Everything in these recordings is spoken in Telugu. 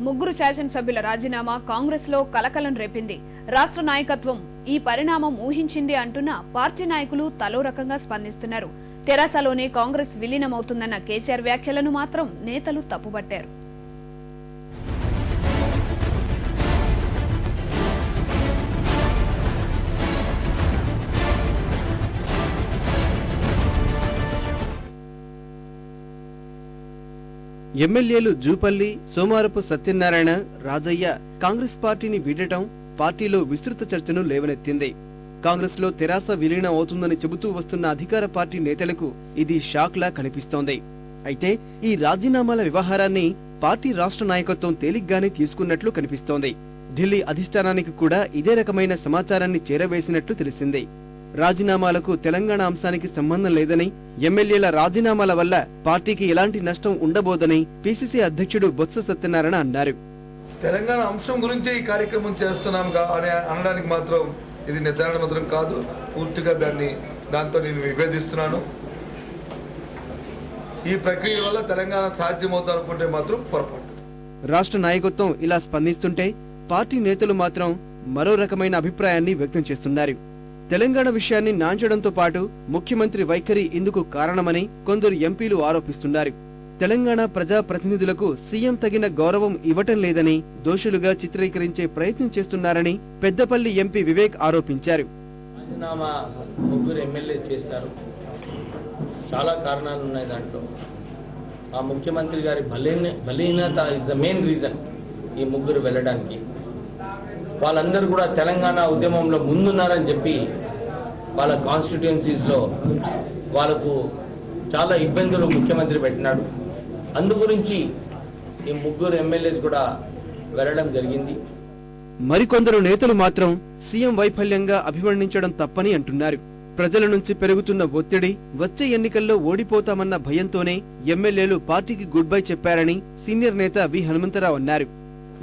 ముగ్గురు శాసనసభ్యుల రాజీనామా కాంగ్రెస్ లో కలకలం రేపింది. రాష్ట్ర నాయకత్వం ఈ పరిణామం ఊహించింది అంటున్న పార్టీ నాయకులు తలో రకంగా స్పందిస్తున్నారు. తెరాసలోనే కాంగ్రెస్ విలీనమవుతుందన్న కేసీఆర్ వ్యాఖ్యలను మాత్రం నేతలు తప్పుబట్టారు. ఎమ్మెల్యేలు జూపల్లి, సోమారపు సత్యనారాయణ, రాజయ్య కాంగ్రెస్ పార్టీని వీడటం పార్టీలో విస్తృత చర్చను లేవనెత్తింది. కాంగ్రెస్ లో తెరాస విలీనం అవుతుందని చెబుతూ వస్తున్న అధికార పార్టీ నేతలకు ఇది షాక్ లా కనిపిస్తోంది. అయితే ఈ రాజీనామాల వ్యవహారాన్ని పార్టీ రాష్ట్ర నాయకత్వం తేలిగ్గానే తీసుకున్నట్లు కనిపిస్తోంది. ఢిల్లీ అధిష్టానానికి కూడా ఇదే రకమైన సమాచారాన్ని చేరవేసినట్లు తెలిసింది. రాజీనామాలకు తెలంగాణ అంశానికి సంబంధం లేదని, ఎమ్మెల్యేల రాజీనామాల వల్ల పార్టీకి ఎలాంటి నష్టం ఉండబోదని పిసిసి అధ్యక్షుడు బొత్స సత్యనారాయణ అన్నారు. తెలంగాణ అంశం గురించి ఈ కార్యక్రమం చేస్తున్నాం అని అనడానికి మాత్రం ఇది నిర్ధారణ మాత్రం కాదు. పూర్తిగా దాంతో నేను విభేదిస్తున్నాను. ఈ ప్రక్రియ వల్ల తెలంగాణ సాధ్యమవుతా అనుకుంటే మాత్రం పొరపాటు. రాష్ట్ర నాయకత్వం ఇలా స్పందిస్తుంటే పార్టీ నేతలు మాత్రం మరో రకమైన అభిప్రాయాన్ని వ్యక్తం చేస్తున్నారు. తెలంగాణ విషయాన్ని నాంచడంతో పాటు ముఖ్యమంత్రి వైఖరి ఇందుకు కారణమని కొందరు ఎంపీలు ఆరోపిస్తున్నారు. తెలంగాణ ప్రజా ప్రతినిధులకు సీఎం తగిన గౌరవం ఇవ్వటం లేదని, దోషులుగా చిత్రీకరించే ప్రయత్నం చేస్తున్నారని పెద్దపల్లి ఎంపీ వివేక్ ఆరోపించారు. రాజీనామా ముగ్గురు ఎమ్మెల్యే చేశారు. చాలా కారణాలు ఉన్నాయి దాంట్లో. ఆ ముఖ్యమంత్రి గారి బలహీనత ఇస్ ద మెయిన్ రీజన్ ఈ ముగ్గురు వెళ్ళడానికి. వాళ్ళందరూ కూడా తెలంగాణ ఉద్యమంలో ముందున్నారని చెప్పి వాళ్ళ కాన్స్టిట్యుయెన్సీస్లో వాళ్ళకు చాలా ఇబ్బందులు ముఖ్యమంత్రి పెట్టినాడు. అందు గురించి ఈ ముగ్గురు ఎమ్మెల్యేస్ కూడా వెళ్ళడం జరిగింది. మరికొందరు నేతలు మాత్రం సీఎం వైఫల్యంగా అభివర్ణించడం తప్పని అంటున్నారు. ప్రజల నుంచి పెరుగుతున్న ఒత్తిడి, వచ్చే ఎన్నికల్లో ఓడిపోతామన్న భయంతోనే ఎమ్మెల్యేలు పార్టీకి గుడ్ బై చెప్పారని సీనియర్ నేత వి హనుమంతరావు అన్నారు.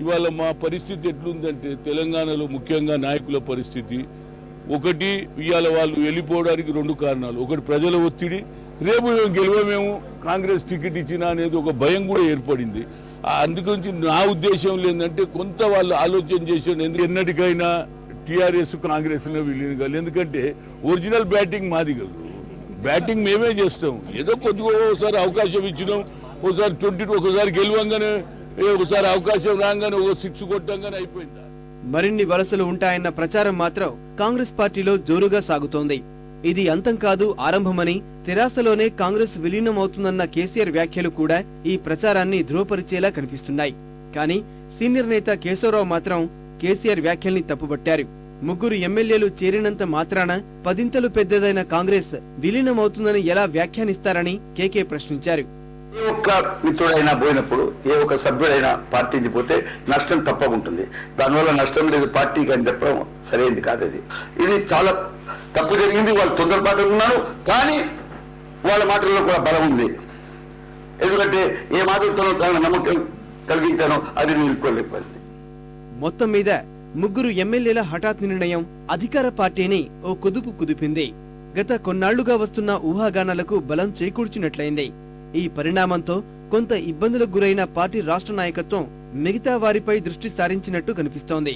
ఇవాళ మా పరిస్థితి ఎట్లుందంటే తెలంగాణలో ముఖ్యంగా నాయకుల పరిస్థితి ఒకటి, ఇవాళ వాళ్ళు వెళ్ళిపోవడానికి రెండు కారణాలు. ఒకటి ప్రజల ఒత్తిడి, రేపు మేము గెలవమేమో కాంగ్రెస్ టికెట్ ఇచ్చినా అనేది ఒక భయం కూడా ఏర్పడింది. అందుగురించి నా ఉద్దేశం ఏంటంటే కొంత వాళ్ళు ఆలోచన చేసేది ఎన్నటికైనా టీఆర్ఎస్ కాంగ్రెస్ లో విలీనం కాదు. ఎందుకంటే ఒరిజినల్ బ్యాటింగ్ మాది కాదు, బ్యాటింగ్ మేమే చేస్తాం. ఏదో కొద్దిగా ఒకసారి అవకాశం ఇచ్చినాం, ఒకసారి 20 ఒకసారి గెలవంగానే, ఒకసారి అవకాశం రాగానే ఒక 6 కొట్టంగానే అయిపోయింది. మరిన్ని వలసలు ఉంటాయన్న ప్రచారం మాత్రం కాంగ్రెస్ పార్టీలో జోరుగా సాగుతోంది. ఇది అంతం కాదు, ఆరంభమని, తెరాసలోనే కాంగ్రెస్ విలీనం అవుతుందన్న కేసీఆర్ వ్యాఖ్యలు కూడా ఈ ప్రచారాన్ని ధృవపరిచేలా కనిపిస్తున్నాయి. కానీ సీనియర్ నేత కేశవరావు మాత్రం కేసీఆర్ వ్యాఖ్యల్ని తప్పుబట్టారు. ముగ్గురు ఎమ్మెల్యేలు చేరినంత మాత్రాన పదింతలు పెద్దదైన కాంగ్రెస్ విలీనమవుతుందని ఎలా వ్యాఖ్యానిస్తారని కేకే ప్రశ్నించారు. ఏ ఒక్క మిత్రుడైనా పోయినప్పుడు, ఏ ఒక్క సభ్యుడైనా పార్టీకి పోతే నష్టం తప్పకుంటుంది. దానివల్ల నష్టం లేదు పార్టీకి అని చెప్పడం సరైనది కాదు. ఇది చాలా తప్పు జరిగింది. వాళ్ళు తొందరపాటు ఉన్నారు, కానీ వాళ్ళ మాటల్లో కూడా బలం ఉంది. ఎందుకంటే ఏ మాటలతోనో తన నమ్మకం కలిగించానో అది నిలుపుకోలేకపోయింది. మొత్తం మీద ముగ్గురు ఎమ్మెల్యేల హఠాత్ నిర్ణయం అధికార పార్టీని ఓ కుదుపు కుదిపింది. గత కొన్నాళ్లుగా వస్తున్న ఊహాగానాలకు బలం చేకూర్చినట్లయింది. ఈ పరిణామంతో కొంత ఇబ్బందులకు గురైన పార్టీ రాష్ట్ర నాయకత్వం మిగతా వారిపై దృష్టి సారించినట్టు కనిపిస్తోంది.